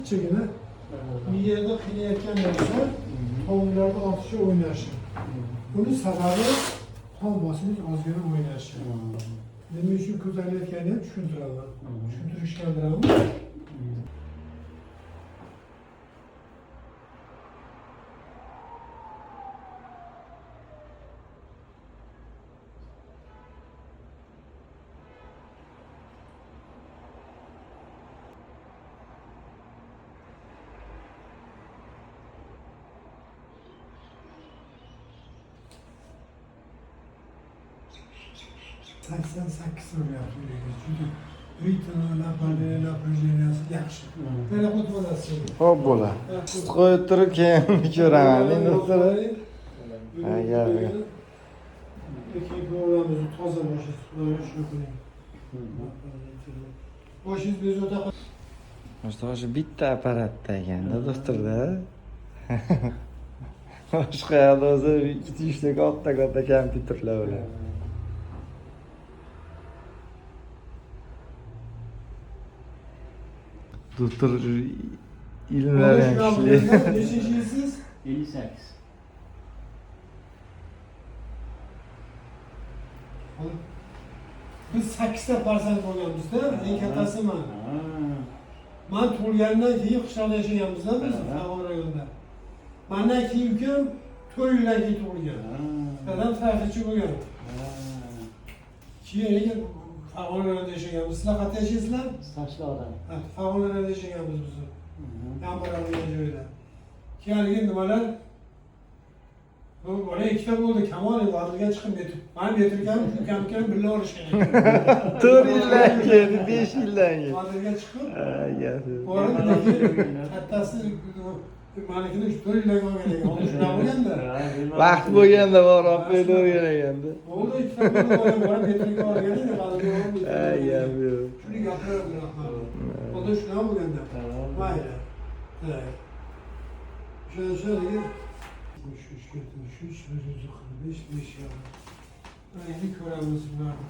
Çekine bir yerde kıyarken olsa tohumlarda atışı oynarsın. Bunun sebebi tam basınç az gene oynarsın. Demek için kızarlarken de düşündürürler. Düşündürüşkendirler. Saksan sakkiz yapıyor. Çünkü ritmi, la projeniyası yaxshi. Böyle kod bo'lasi. Hop bola. Sut qo'yib turib keyin ko'raman. Endi o'tirib. Agar. Peki programımızı toza başız. Şunu koyayım. Başız biz orada. Hozir bitta apparatda ekanda doktorda. Boshqa yoqda o'zi 2-3 ta katta kompyuterlar bor. Doktor ilmlari ishlaydi. Nechinchi yilsiz? 58. Biz 8ta farzand bo'lganmizda, eng kattasi men. Men tug'ilgandan keyin qishloqda yashaganmizda biz Farg'ona rayonida. Mendan keyin ukam 4 yildan keyin tug'ilgan. Dadam trafikchi bo'lgan. Keyin Farg'ona rayonida yashaganmiz. Sizlar qayerda yashaysizlar? Toshloqdan. Farg'ona rayonida yashaganmiz biz. Yomg'ir degan joyda. Keyin nimalar? Bu bola ikkita bo'ldi, kamol vazirga chiqib ketdi. Men betirgan, ukam birga olishgan. 4 yildan keyin, 5 yildan keyin. Vazirga chiqib, Gapi. borib kattasi manikini 4 yildan olgan ekan. Onu shuna bo'lganda. Vaqt bo'lganda borib qo'ydigan ekanda. Bo'ldi, ikkita bo'ldi, borib betirgan olgan edi, vazirga olib. Gapi yo'q. Shuni gapiraman. Onu shuna bo'lganda. Mayli. Şöyle 73, 145, 5 ya. Endi ko'ramiz bularni.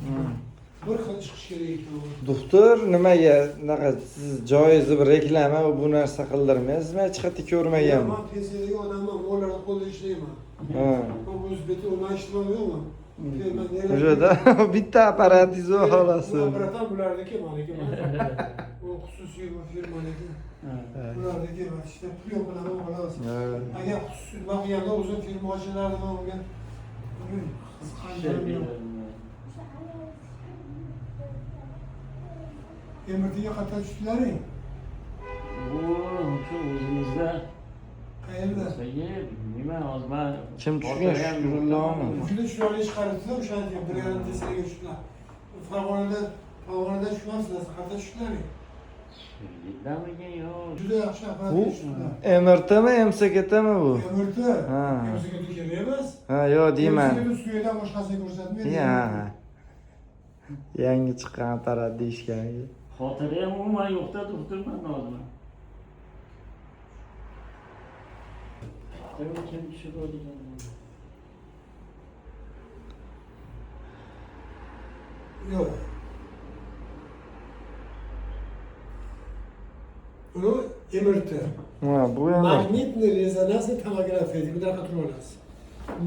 Bir xil chiqish kerak ekan. Doktor nimaga unaqa siz joiz bir reklama bu narsa qildirmaysizmi? Hech qayerda ko'rmaganman. Men pensiyadagi odamman, ularni qo'lda ishlayman. Ha. Bu o'zbekcha o'rnash ishlayman. O'shada bitta apparatingiz bor xolos. Bu apparatlar bularniki, meniki. O xususiy firmaniki. Bulardagi işte pul yo'qlaman xolos. Agar xususiy vaqtlarda o'zim firma ochiladi men unga Emirtiga qattiq tushdlaring? Bu shu o'zimizda Qayerda? nima hozir men Kim tushgan shullarmi? Shuni chiroyli chiqaribdi-da, o'shani birgalarni tesiga tushdilar. Farg'onada tushmasizlar, qayerda tushdlaring? Yildamikan yo'q. Juda yaxshi apparat Bu tushdilar. MRTmi, MSKTmi bu? Emirti? Ha. MSKT kerak emas. Ha, yo'q deyman. MSKT ustidan boshqasini ko'rsatmaydi. Ya. Yangi chiqqan apparat deyishgan. Xotiri ham umuman yo'qda doktorman hozir. Kim tushiradigan? Yo'q. Uni MRT. Ha, bu yana. Magnitli rezonans tomografiya deb bunaqa turib olasiz.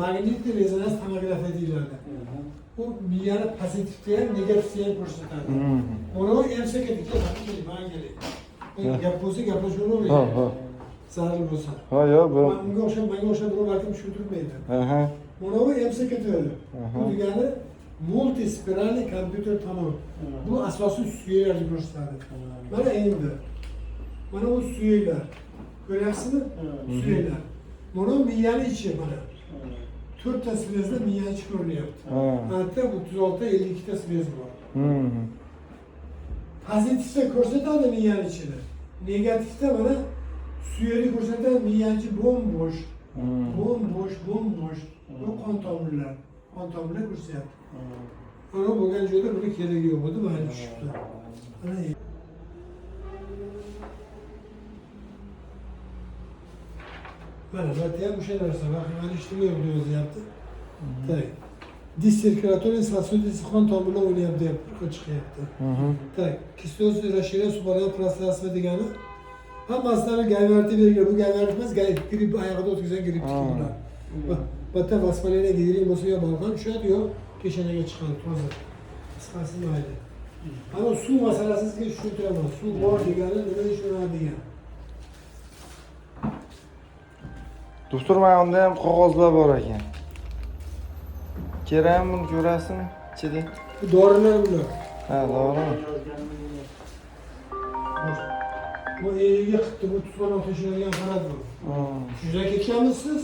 Magnitli rezonans tomografiya deyiladi. Bu miyani pozitivga ham negativga ham ko'rsatadi. Uni MSKTga man kerak. Gap bo'lsa gaplashib Ha, o'raydi. ha. Zarur bo'lsa. Ha, yo'q bu. Menga o'xshab birov balkim tushuntirmaydi. Aha. Mana bu MSKT. Bu degani multispirali kompyuter tomon. Bu asosiy suyaklarni ko'rsatadi. Mana endi. Mana bu suyaklar. Ko'ryapsizmi? Suyaklar. Mana miyani ichi mana. 4 ta svezda miyani ichi ko'rinyapti. Hatta 36 ta 52 ta svez bor. Pozitivda ko'rsatadi miyani ichini. Negativda mana suyakni ko'rsatadi miyani ichi bo'm-bo'sh. Bo'm-bo'sh. Bu qon tomirlar. Qon tomirlar ko'rsatyapti. Mana bo'lgan joyda buni keragi yo'q edi, mana tushibdi. Mana Mana batya o'sha narsa, vaqtni ijtimoiy yo'zyapti. Tak. Dissirkulator sosudisi qon tomirlar o'ynayapti deb chiqyapti. Tak. Kistoz расширение subarал пространство degani Hammasına gelverti veriyor. Bu gelvertmez. Girip ayağda otursa girip çıkıyorlar. Batta vasfalene gidireyim o suya balkan şu diyor. Keşenege çıkan tozu. Kıskasın aile. Ama su meselesiz ki şu travma. Su var diyelim. Ne de şuna diyelim. Dosturmay onda ham qog'ozlar bor ekan. Kerakmi buni ko'rasizmi? Ichida. Bu dorilar bunlar. Ha, to'g'rimi? Bu eviga qilibdi, bu tutqon otishadigan qarab bu. Shundan ketganmisiz?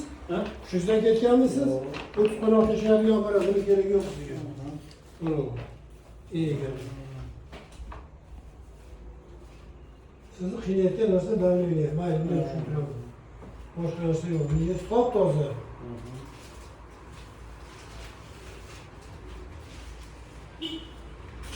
Shundan ketganmisiz? Bu tutqon otishadigan qarab, buni keragi yo'q degan. Mana bu. Ekan. Sizni qiynayotgan narsa davlat o'ylayapti. Mayli, men tushuntiraman. Boshqa narsa yo'q. Niyat top toza.